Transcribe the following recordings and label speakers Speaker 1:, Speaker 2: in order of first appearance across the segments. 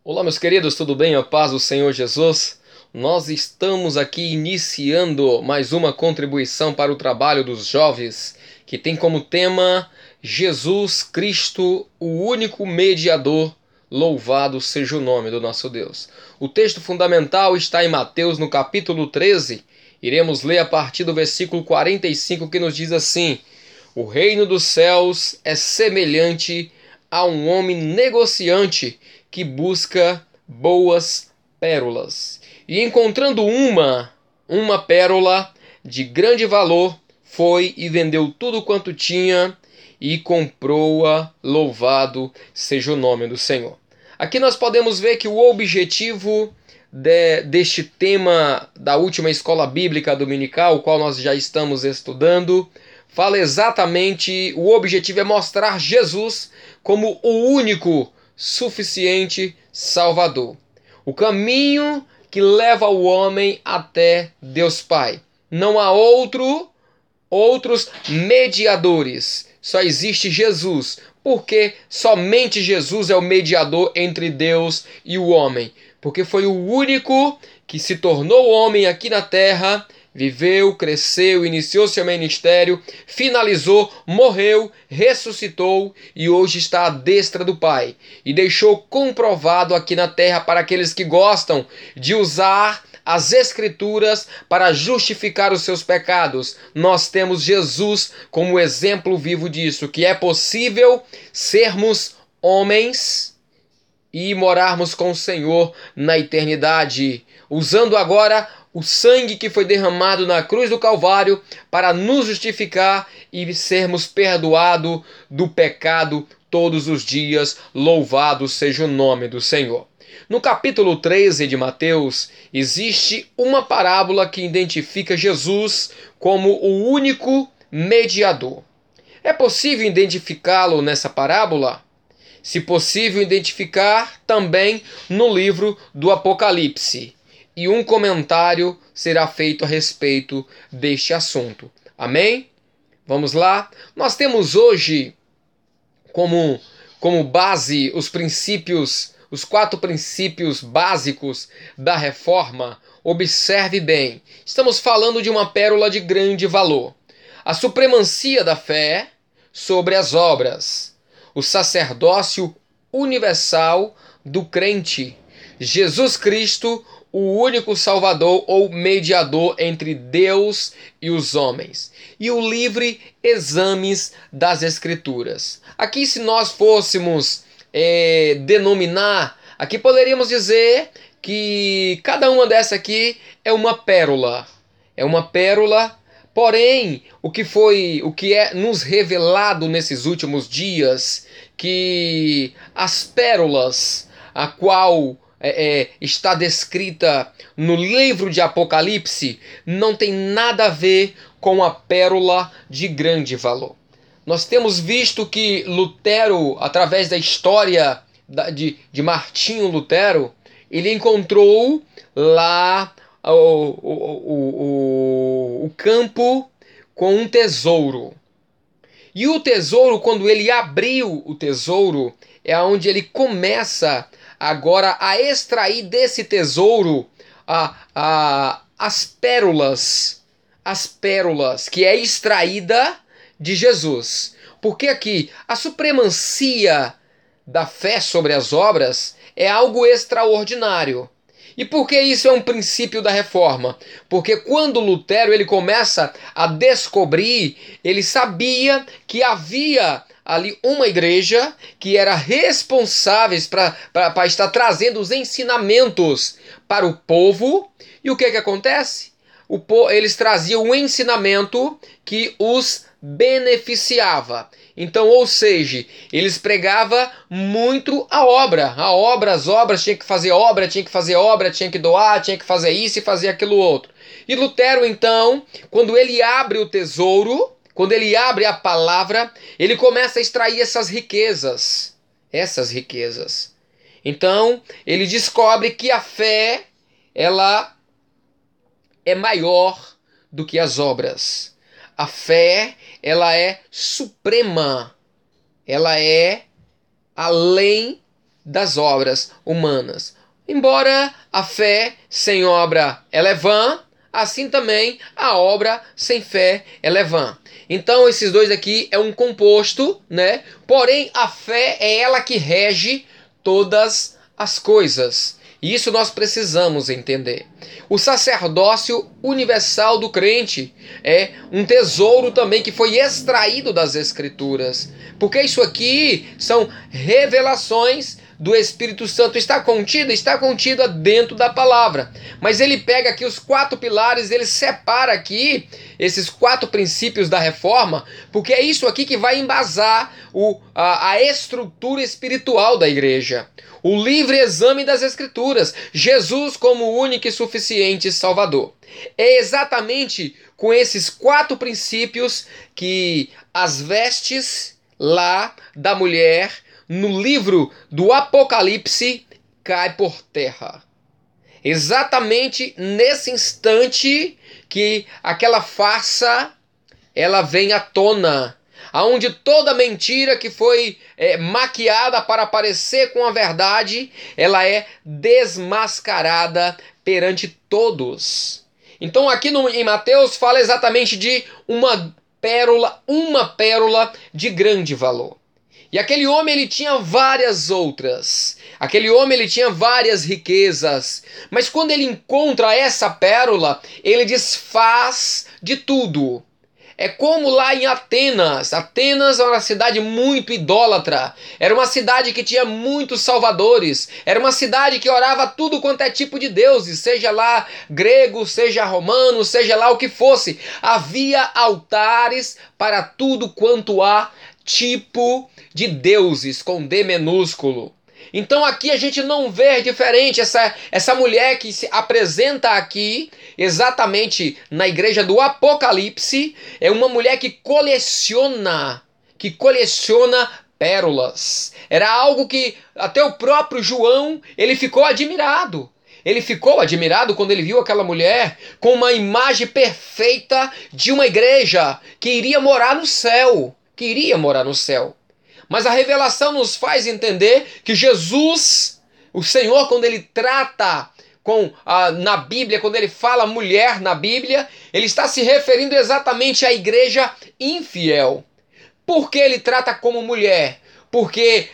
Speaker 1: Olá, meus queridos, tudo bem? A paz do Senhor Jesus. Nós estamos aqui iniciando mais uma contribuição para o trabalho dos jovens, que tem como tema Jesus Cristo, o único mediador. Louvado seja o nome do nosso Deus. O texto fundamental está em Mateus, no capítulo 13. Iremos ler a partir do versículo 45, que nos diz assim: O reino dos céus é semelhante a um homem negociante que busca boas pérolas. E encontrando uma pérola de grande valor, foi e vendeu tudo quanto tinha e comprou-a. Louvado seja o nome do Senhor. Aqui nós podemos ver que o objetivo deste tema da última escola bíblica dominical, o qual nós já estamos estudando, fala exatamente, o objetivo é mostrar Jesus como o único suficiente Salvador. O caminho que leva o homem até Deus Pai. Não há outros mediadores. Só existe Jesus, porque somente Jesus é o mediador entre Deus e o homem. Porque foi o único que se tornou homem aqui na terra, viveu, cresceu, iniciou seu ministério, finalizou, morreu, ressuscitou e hoje está à destra do Pai. E deixou comprovado aqui na terra para aqueles que gostam de usar as Escrituras para justificar os seus pecados. Nós temos Jesus como exemplo vivo disso, que é possível sermos homens e morarmos com o Senhor na eternidade, usando agora o sangue que foi derramado na cruz do Calvário para nos justificar e sermos perdoados do pecado todos os dias. Louvado seja o nome do Senhor. No capítulo 13 de Mateus, existe uma parábola que identifica Jesus como o único mediador. É possível identificá-lo nessa parábola? Se possível, identificar também no livro do Apocalipse. E um comentário será feito a respeito deste assunto. Amém? Vamos lá? Nós temos hoje como base os 4 princípios básicos da reforma. Observe bem, estamos falando de uma pérola de grande valor. A supremacia da fé sobre as obras. O sacerdócio universal do crente. Jesus Cristo, o único Salvador ou mediador entre Deus e os homens. E o livre exames das Escrituras. Aqui, se nós fôssemos denominar, aqui poderíamos dizer que cada uma dessa aqui é uma pérola. É uma pérola. Porém, o que é nos revelado nesses últimos dias, que as pérolas, a qual está descrita no livro de Apocalipse, não tem nada a ver com a pérola de grande valor. Nós temos visto que Lutero, através da história de Martinho Lutero, ele encontrou lá o campo com um tesouro. E o tesouro, quando ele abriu o tesouro, é onde ele começa agora a extrair desse tesouro as pérolas que é extraída de Jesus. Porque aqui a supremacia da fé sobre as obras é algo extraordinário. E por que isso é um princípio da reforma? Porque quando Lutero ele começa a descobrir, ele sabia que havia ali uma igreja que era responsável para estar trazendo os ensinamentos para o povo. E o que acontece? Eles traziam um ensinamento que os beneficiava. Então, ou seja, eles pregavam muito a obra, as obras, tinha que fazer obra, tinha que doar, tinha que fazer isso e fazer aquilo outro. E Lutero, então, quando ele abre o tesouro, quando ele abre a palavra, ele começa a extrair essas riquezas. Então, ele descobre que a fé, ela é maior do que as obras. A fé, ela é suprema. Ela é além das obras humanas. Embora a fé sem obra ela é vã, assim também a obra sem fé ela é vã. Então esses dois aqui é um composto, né? Porém a fé é ela que rege todas as coisas. E isso nós precisamos entender. O sacerdócio universal do crente é um tesouro também que foi extraído das Escrituras. Porque isso aqui são revelações do Espírito Santo. Está contida dentro da palavra. Mas ele pega aqui os 4 pilares, ele separa aqui esses 4 princípios da reforma, porque é isso aqui que vai embasar a estrutura espiritual da igreja. O livre exame das Escrituras, Jesus como único e suficiente Salvador. É exatamente com esses 4 princípios que as vestes lá da mulher, no livro do Apocalipse, cai por terra. Exatamente nesse instante que aquela farsa ela vem à tona, aonde toda mentira que foi maquiada para parecer com a verdade, ela é desmascarada perante todos. Então aqui em Mateus fala exatamente de uma pérola de grande valor. E aquele homem ele tinha várias outras. Aquele homem ele tinha várias riquezas. Mas quando ele encontra essa pérola, ele desfaz de tudo. É como lá em Atenas. Atenas era uma cidade muito idólatra. Era uma cidade que tinha muitos salvadores. Era uma cidade que orava tudo quanto é tipo de deuses. Seja lá grego, seja romano, seja lá o que fosse. Havia altares para tudo quanto há tipo de deuses, com D minúsculo. Então aqui a gente não vê diferente essa mulher que se apresenta aqui, exatamente na igreja do Apocalipse, é uma mulher que coleciona pérolas. Era algo que até o próprio João, ele ficou admirado. Ele ficou admirado quando ele viu aquela mulher com uma imagem perfeita de uma igreja que iria morar no céu. Mas a revelação nos faz entender que Jesus, o Senhor, quando ele trata na Bíblia, quando ele fala mulher na Bíblia, ele está se referindo exatamente à igreja infiel. Por que ele trata como mulher? Porque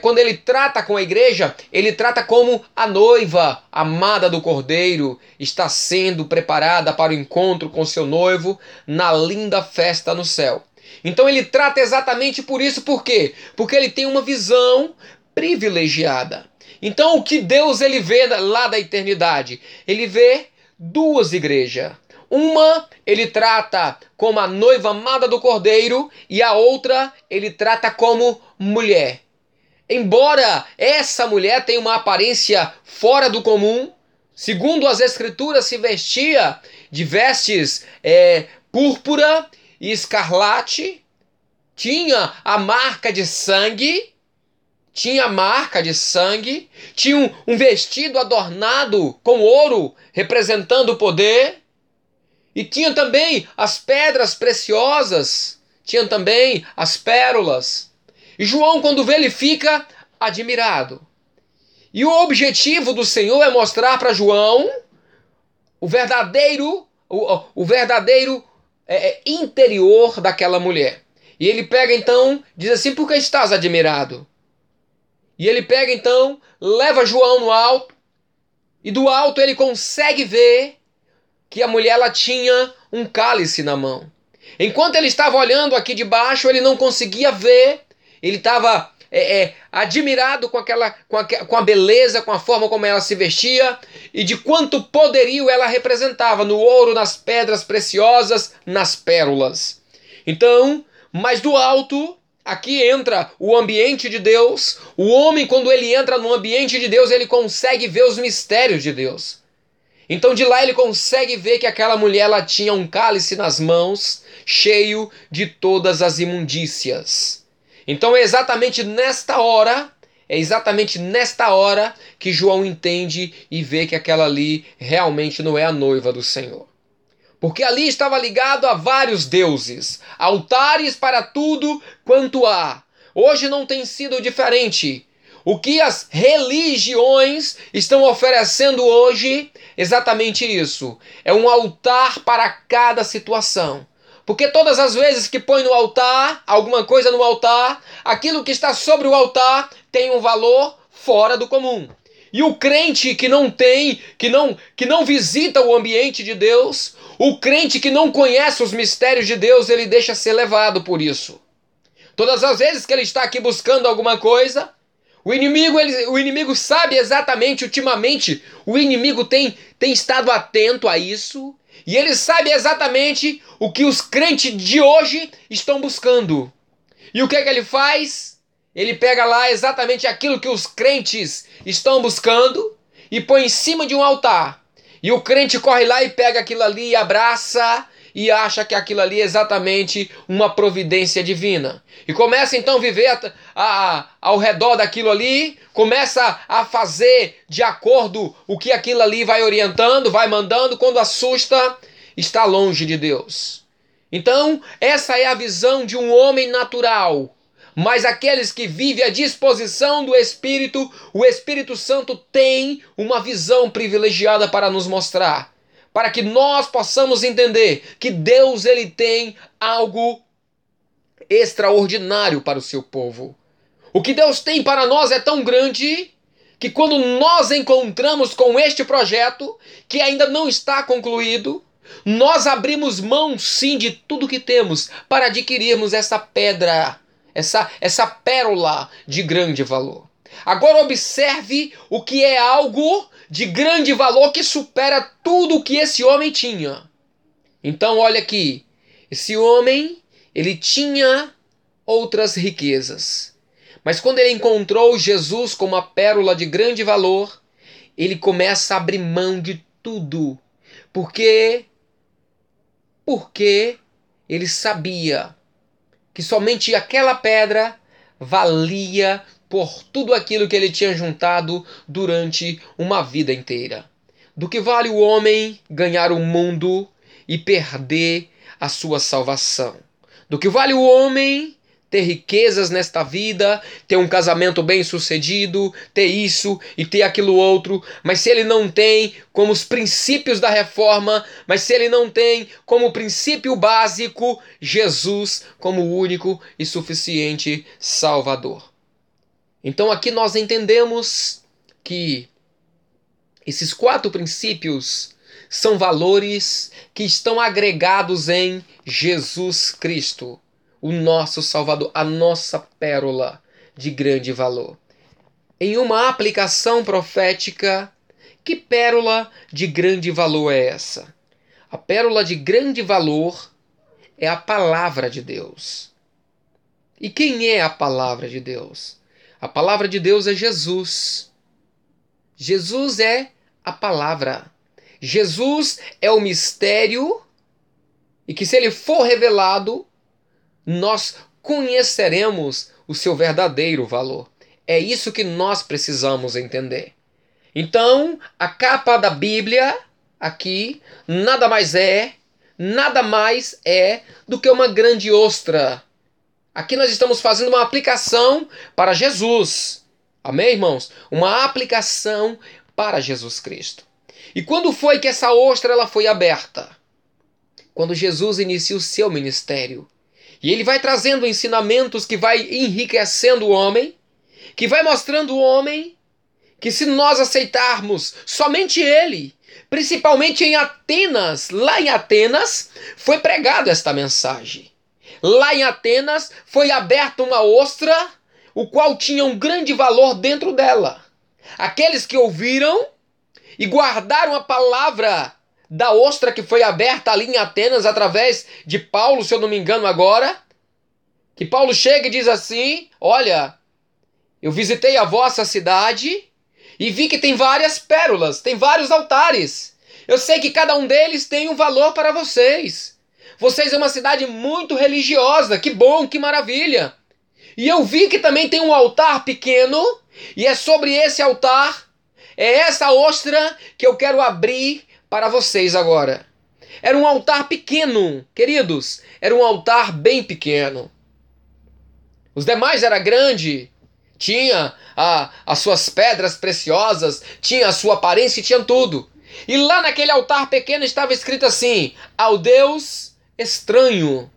Speaker 1: quando ele trata com a igreja, ele trata como a noiva amada do Cordeiro, está sendo preparada para o encontro com seu noivo na linda festa no céu. Então ele trata exatamente por isso. Por quê? Porque ele tem uma visão privilegiada. Então o que Deus ele vê lá da eternidade? Ele vê 2 igrejas. Uma ele trata como a noiva amada do Cordeiro e a outra ele trata como mulher. Embora essa mulher tenha uma aparência fora do comum, segundo as Escrituras se vestia de vestes púrpura e escarlate, tinha a marca de sangue, tinha um vestido adornado com ouro, representando o poder, e tinha também as pedras preciosas, tinha também as pérolas. E João, quando vê, ele fica admirado. E o objetivo do Senhor é mostrar para João o verdadeiro interior daquela mulher. E ele pega então, diz assim: por que estás admirado? E ele pega então, leva João no alto, e do alto ele consegue ver que a mulher ela tinha um cálice na mão. Enquanto ele estava olhando aqui de baixo, ele não conseguia ver, ele estava admirado com a beleza, com a forma como ela se vestia e de quanto poderio ela representava no ouro, nas pedras preciosas, nas pérolas. Então, mas do alto, aqui entra o ambiente de Deus. O homem, quando ele entra no ambiente de Deus, ele consegue ver os mistérios de Deus. Então de lá ele consegue ver que aquela mulher ela tinha um cálice nas mãos, cheio de todas as imundícias. Então é exatamente nesta hora que João entende e vê que aquela ali realmente não é a noiva do Senhor. Porque ali estava ligado a vários deuses, altares para tudo quanto há. Hoje não tem sido diferente. O que as religiões estão oferecendo hoje, exatamente isso. É um altar para cada situação. Porque todas as vezes que põe no altar, alguma coisa no altar, aquilo que está sobre o altar tem um valor fora do comum. E o crente que não tem, que não visita o ambiente de Deus, o crente que não conhece os mistérios de Deus, ele deixa ser levado por isso. Todas as vezes que ele está aqui buscando alguma coisa, o inimigo sabe exatamente, ultimamente, o inimigo tem estado atento a isso, e ele sabe exatamente o que os crentes de hoje estão buscando. E o que é que ele faz? Ele pega lá exatamente aquilo que os crentes estão buscando e põe em cima de um altar. E o crente corre lá e pega aquilo ali e abraça e acha que aquilo ali é exatamente uma providência divina. E começa então a viver ao redor daquilo ali, começa a fazer de acordo o que aquilo ali vai orientando, vai mandando, quando assusta, está longe de Deus. Então, essa é a visão de um homem natural. Mas aqueles que vivem à disposição do Espírito, o Espírito Santo tem uma visão privilegiada para nos mostrar, para que nós possamos entender que Deus ele tem algo extraordinário para o seu povo. O que Deus tem para nós é tão grande que quando nós encontramos com este projeto, que ainda não está concluído, nós abrimos mão sim de tudo que temos para adquirirmos essa pedra, essa pérola de grande valor. Agora observe o que é algo de grande valor que supera tudo o que esse homem tinha. Então olha aqui, esse homem, ele tinha outras riquezas. Mas quando ele encontrou Jesus como uma pérola de grande valor, ele começa a abrir mão de tudo. Porque ele sabia que somente aquela pedra valia por tudo aquilo que ele tinha juntado durante uma vida inteira. Do que vale o homem ganhar o mundo e perder a sua salvação? Do que vale o homem ter riquezas nesta vida, ter um casamento bem-sucedido, ter isso e ter aquilo outro, mas se ele não tem como os princípios da reforma, mas se ele não tem como princípio básico Jesus como o único e suficiente Salvador. Então aqui nós entendemos que esses 4 princípios são valores que estão agregados em Jesus Cristo, o nosso Salvador, a nossa pérola de grande valor. Em uma aplicação profética, que pérola de grande valor é essa? A pérola de grande valor é a palavra de Deus. E quem é a palavra de Deus? A palavra de Deus é Jesus. Jesus é a palavra. Jesus é o mistério e que se ele for revelado, nós conheceremos o seu verdadeiro valor. É isso que nós precisamos entender. Então, a capa da Bíblia aqui nada mais é do que uma grande ostra. Aqui nós estamos fazendo uma aplicação para Jesus. Amém, irmãos? Uma aplicação para Jesus Cristo. E quando foi que essa ostra ela foi aberta? Quando Jesus inicia o seu ministério. E ele vai trazendo ensinamentos que vai enriquecendo o homem, que vai mostrando o homem que se nós aceitarmos somente ele, principalmente em Atenas, lá em Atenas foi pregada esta mensagem. Lá em Atenas foi aberta uma ostra, o qual tinha um grande valor dentro dela. Aqueles que ouviram e guardaram a palavra da ostra que foi aberta ali em Atenas através de Paulo, se eu não me engano agora, que Paulo chega e diz assim: olha, eu visitei a vossa cidade e vi que tem várias pérolas, tem vários altares. Eu sei que cada um deles tem um valor para vocês. Vocês é uma cidade muito religiosa, que bom, que maravilha. E eu vi que também tem um altar pequeno, e é sobre esse altar, é essa ostra que eu quero abrir para vocês agora. Era um altar pequeno, queridos, era um altar bem pequeno. Os demais era grande, tinha as suas pedras preciosas, tinha a sua aparência e tinha tudo. E lá naquele altar pequeno estava escrito assim: ao Deus estranho,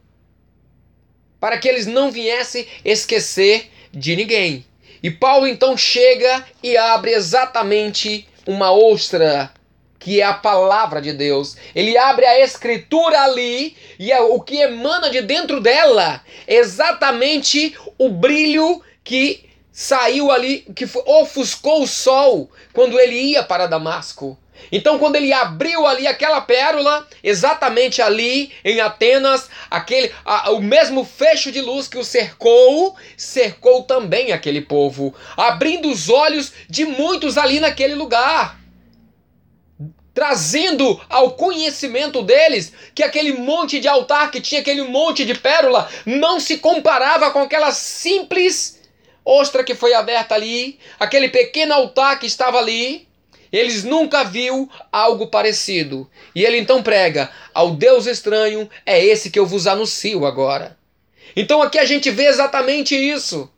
Speaker 1: para que eles não viessem esquecer de ninguém. E Paulo então chega e abre exatamente uma ostra, que é a palavra de Deus. Ele abre a escritura ali, e o que emana de dentro dela é exatamente o brilho que saiu ali, que ofuscou o sol quando ele ia para Damasco. Então, quando ele abriu ali aquela pérola, exatamente ali em Atenas, o mesmo fecho de luz que o cercou também aquele povo, abrindo os olhos de muitos ali naquele lugar, trazendo ao conhecimento deles que aquele monte de altar, que tinha aquele monte de pérola, não se comparava com aquela simples ostra que foi aberta ali, aquele pequeno altar que estava ali. Eles nunca viu algo parecido. E ele então prega: ao Deus estranho é esse que eu vos anuncio agora. Então aqui a gente vê exatamente isso.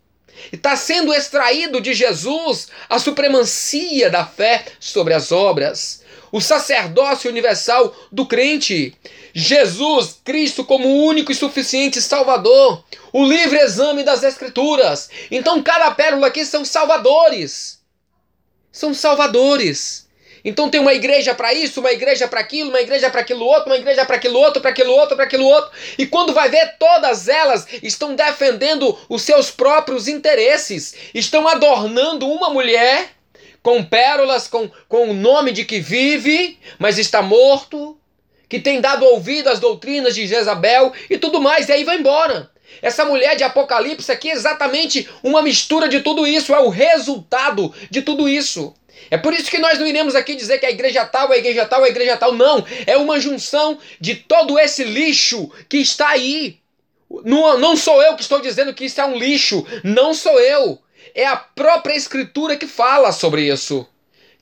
Speaker 1: Está sendo extraído de Jesus a supremacia da fé sobre as obras, o sacerdócio universal do crente, Jesus Cristo como o único e suficiente Salvador, o livre exame das Escrituras. Então cada pérola aqui são salvadores. São salvadores. Então tem uma igreja para isso, uma igreja para aquilo, uma igreja para aquilo outro, uma igreja para aquilo outro, para aquilo outro, para aquilo outro. E quando vai ver, todas elas estão defendendo os seus próprios interesses. Estão adornando uma mulher com pérolas, com o nome de que vive, mas está morto, que tem dado ouvido às doutrinas de Jezabel e tudo mais, e aí vai embora. Essa mulher de Apocalipse aqui é exatamente uma mistura de tudo isso, é o resultado de tudo isso. É por isso que nós não iremos aqui dizer que a igreja tal, a igreja tal, a igreja tal, não. É uma junção de todo esse lixo que está aí. Não sou eu que estou dizendo que isso é um lixo, não sou eu. É a própria Escritura que fala sobre isso.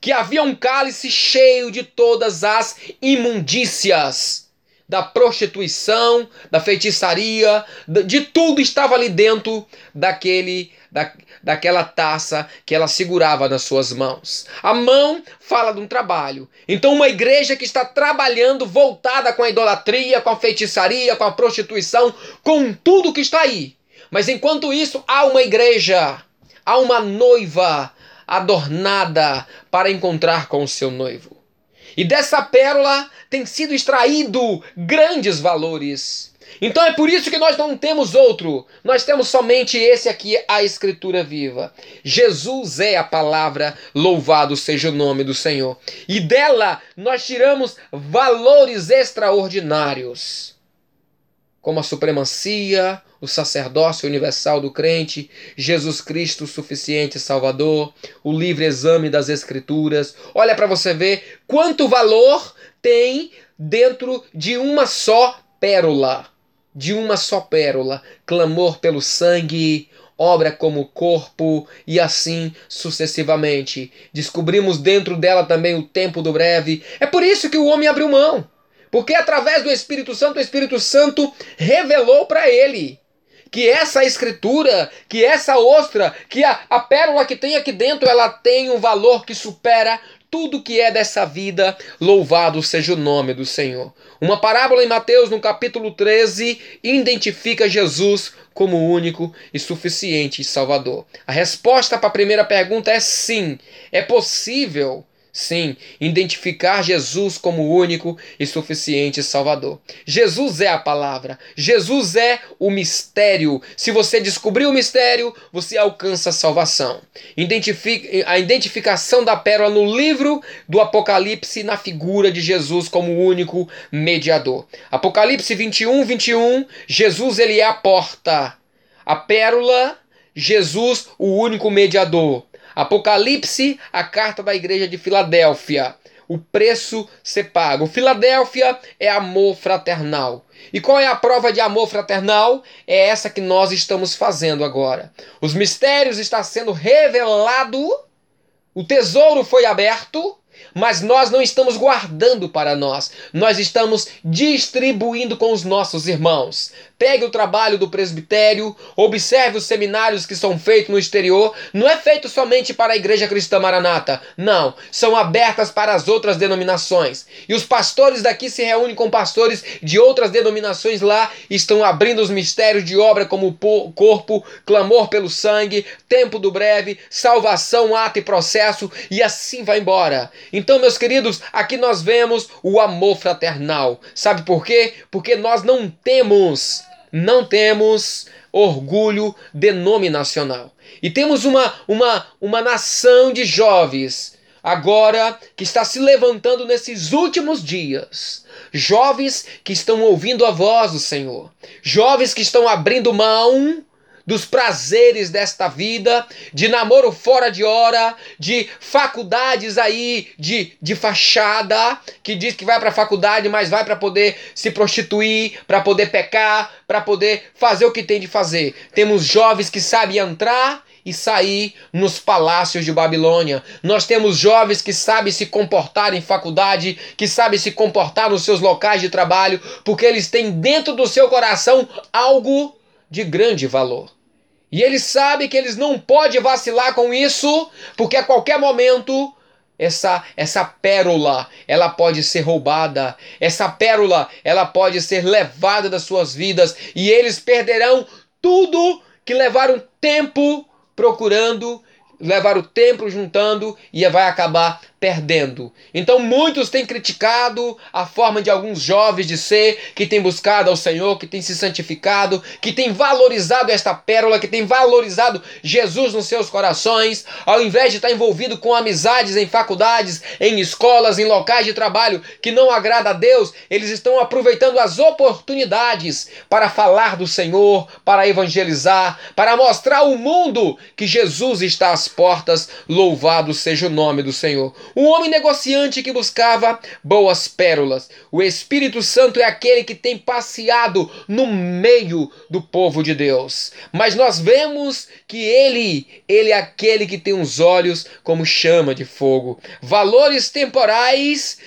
Speaker 1: Que havia um cálice cheio de todas as imundícias, da prostituição, da feitiçaria, de tudo estava ali dentro daquela taça que ela segurava nas suas mãos. A mão fala de um trabalho. Então uma igreja que está trabalhando voltada com a idolatria, com a feitiçaria, com a prostituição, com tudo que está aí. Mas enquanto isso, há uma igreja, há uma noiva adornada para encontrar com o seu noivo. E dessa pérola tem sido extraído grandes valores. Então é por isso que nós não temos outro. Nós temos somente esse aqui, a Escritura viva. Jesus é a palavra, louvado seja o nome do Senhor. E dela nós tiramos valores extraordinários, como a supremacia, o sacerdócio universal do crente, Jesus Cristo, o suficiente Salvador, o livre exame das Escrituras. Olha para você ver quanto valor tem dentro de uma só pérola. De uma só pérola. Clamor pelo sangue, obra como corpo e assim sucessivamente. Descobrimos dentro dela também o tempo do breve. É por isso que o homem abriu mão. Porque através do Espírito Santo revelou para ele que essa escritura, que essa ostra, que a pérola que tem aqui dentro, ela tem um valor que supera tudo que é dessa vida. Louvado seja o nome do Senhor. Uma parábola em Mateus, no capítulo 13, identifica Jesus como o único e suficiente Salvador. A resposta para a primeira pergunta é sim, é possível. Sim, identificar Jesus como o único e suficiente Salvador. Jesus é a palavra. Jesus é o mistério. Se você descobrir o mistério, você alcança a salvação. A identificação da pérola no livro do Apocalipse na figura de Jesus como o único mediador. Apocalipse 21, Jesus ele é a porta. A pérola, Jesus o único mediador. Apocalipse, a carta da igreja de Filadélfia. O preço ser pago. Filadélfia é amor fraternal. E qual é a prova de amor fraternal? É essa que nós estamos fazendo agora. Os mistérios estão sendo revelados, o tesouro foi aberto, mas nós não estamos guardando para nós. Nós estamos distribuindo com os nossos irmãos. Pegue o trabalho do presbitério, observe os seminários que são feitos no exterior. Não é feito somente para a Igreja Cristã Maranata. Não, são abertas para as outras denominações. E os pastores daqui se reúnem com pastores de outras denominações lá, estão abrindo os mistérios de obra como o corpo, clamor pelo sangue, tempo do breve, salvação, ato e processo, e assim vai embora. Então, meus queridos, aqui nós vemos o amor fraternal. Sabe por quê? Porque nós não temos orgulho denominacional. E temos uma nação de jovens agora que está se levantando nesses últimos dias. Jovens que estão ouvindo a voz do Senhor. Jovens que estão abrindo mão dos prazeres desta vida, de namoro fora de hora, de faculdades aí de fachada, que diz que vai para a faculdade, mas vai para poder se prostituir, para poder pecar, para poder fazer o que tem de fazer. Temos jovens que sabem entrar e sair nos palácios de Babilônia. Nós temos jovens que sabem se comportar em faculdade, que sabem se comportar nos seus locais de trabalho, porque eles têm dentro do seu coração algo de grande valor. E eles sabem que eles não podem vacilar com isso, porque a qualquer momento essa pérola, ela pode ser roubada. Essa pérola, ela pode ser levada das suas vidas, e eles perderão tudo que levaram tempo procurando, levaram tempo juntando, e vai acabar perdendo. Então muitos têm criticado a forma de alguns jovens de ser, que têm buscado ao Senhor, que têm se santificado, que têm valorizado esta pérola, que têm valorizado Jesus nos seus corações, ao invés de estar envolvido com amizades em faculdades, em escolas, em locais de trabalho que não agrada a Deus. Eles estão aproveitando as oportunidades para falar do Senhor, para evangelizar, para mostrar ao mundo que Jesus está às portas. Louvado seja o nome do Senhor. Um homem negociante que buscava boas pérolas. O Espírito Santo é aquele que tem passeado no meio do povo de Deus. Mas nós vemos que ele é aquele que tem os olhos como chama de fogo. Valores temporais,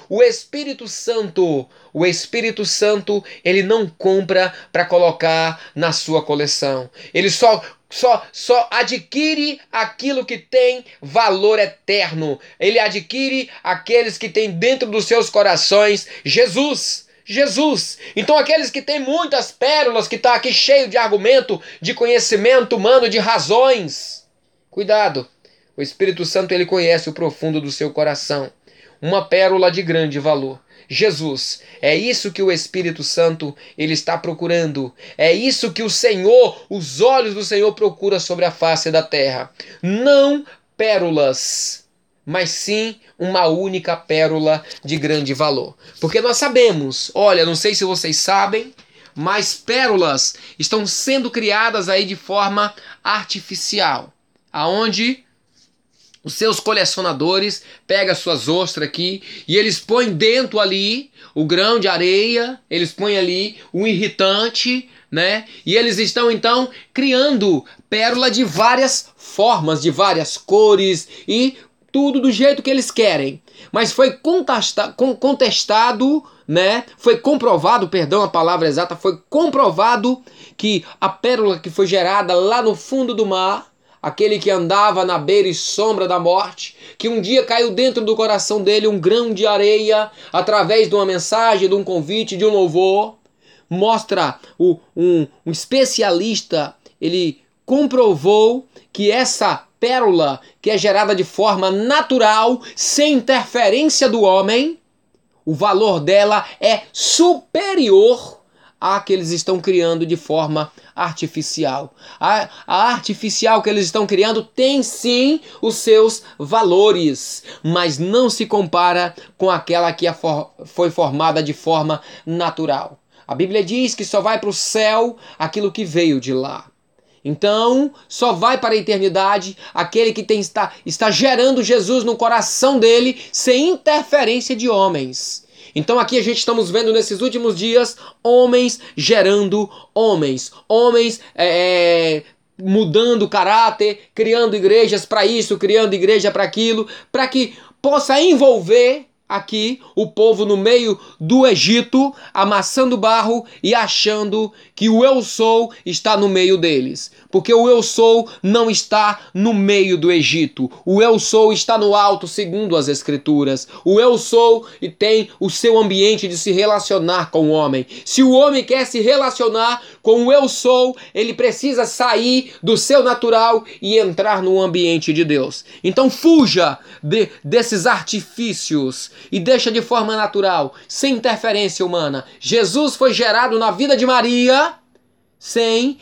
Speaker 1: o Espírito Santo, ele não compra para colocar na sua coleção. Ele só adquire aquilo que tem valor eterno. Ele adquire aqueles que têm dentro dos seus corações Jesus. Então aqueles que têm muitas pérolas, que está aqui cheio de argumento, de conhecimento humano, de razões. Cuidado. O Espírito Santo, ele conhece o profundo do seu coração. Uma pérola de grande valor. Jesus, é isso que o Espírito Santo ele está procurando. É isso que o Senhor, os olhos do Senhor procuram sobre a face da terra. Não pérolas, mas sim uma única pérola de grande valor. Porque nós sabemos, olha, não sei se vocês sabem, mas pérolas estão sendo criadas aí de forma artificial. Aonde os seus colecionadores pegam as suas ostras aqui e eles põem dentro ali o grão de areia, eles põem ali o irritante, né? E eles estão então criando pérola de várias formas, de várias cores e tudo do jeito que eles querem. Mas foi contestado, né? Foi comprovado, perdão, a palavra exata, foi comprovado que a pérola que foi gerada lá no fundo do mar, aquele que andava na beira e sombra da morte, que um dia caiu dentro do coração dele um grão de areia, através de uma mensagem, de um convite, de um louvor, mostra um especialista, ele comprovou que essa pérola, que é gerada de forma natural, sem interferência do homem, o valor dela é superior à que eles estão criando de forma artificial. A artificial que eles estão criando tem sim os seus valores, mas não se compara com aquela que foi formada de forma natural. A Bíblia diz que só vai para o céu aquilo que veio de lá. Então, só vai para a eternidade aquele que está gerando Jesus no coração dele sem interferência de homens. Então aqui a gente estamos vendo nesses últimos dias homens gerando homens mudando o caráter, criando igrejas para isso, criando igreja para aquilo, para que possa envolver aqui o povo no meio do Egito, amassando barro e achando que o eu sou está no meio deles. Porque o eu sou não está no meio do Egito. O eu sou está no alto, segundo as Escrituras. O eu sou e tem o seu ambiente de se relacionar com o homem. Se o homem quer se relacionar com o eu sou, ele precisa sair do seu natural e entrar no ambiente de Deus. Então fuja desses artifícios e deixa de forma natural, sem interferência humana. Jesus foi gerado na vida de Maria sem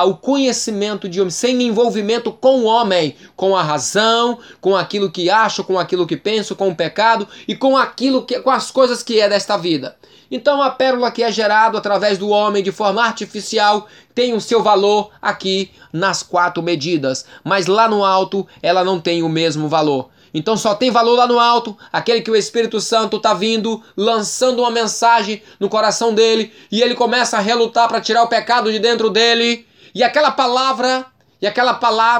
Speaker 1: o conhecimento de homem, sem envolvimento com o homem, com a razão, com aquilo que acho, com aquilo que penso, com o pecado e com as coisas que é desta vida. Então a pérola que é gerado através do homem de forma artificial tem o seu valor aqui nas 4 medidas, mas lá no alto ela não tem o mesmo valor. Então só tem valor lá no alto aquele que o Espírito Santo está vindo, lançando uma mensagem no coração dele, e ele começa a relutar para tirar o pecado de dentro dele, e aquela palavra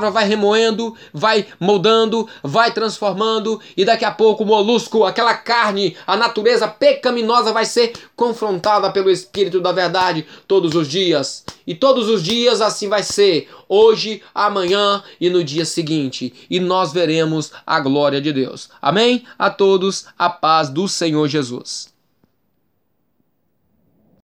Speaker 1: vai remoendo, vai moldando, vai transformando, e daqui a pouco o molusco, aquela carne, a natureza pecaminosa vai ser confrontada pelo Espírito da verdade todos os dias. E todos os dias assim vai ser, hoje, amanhã e no dia seguinte. E nós veremos a glória de Deus. Amém? A todos, a paz do Senhor Jesus.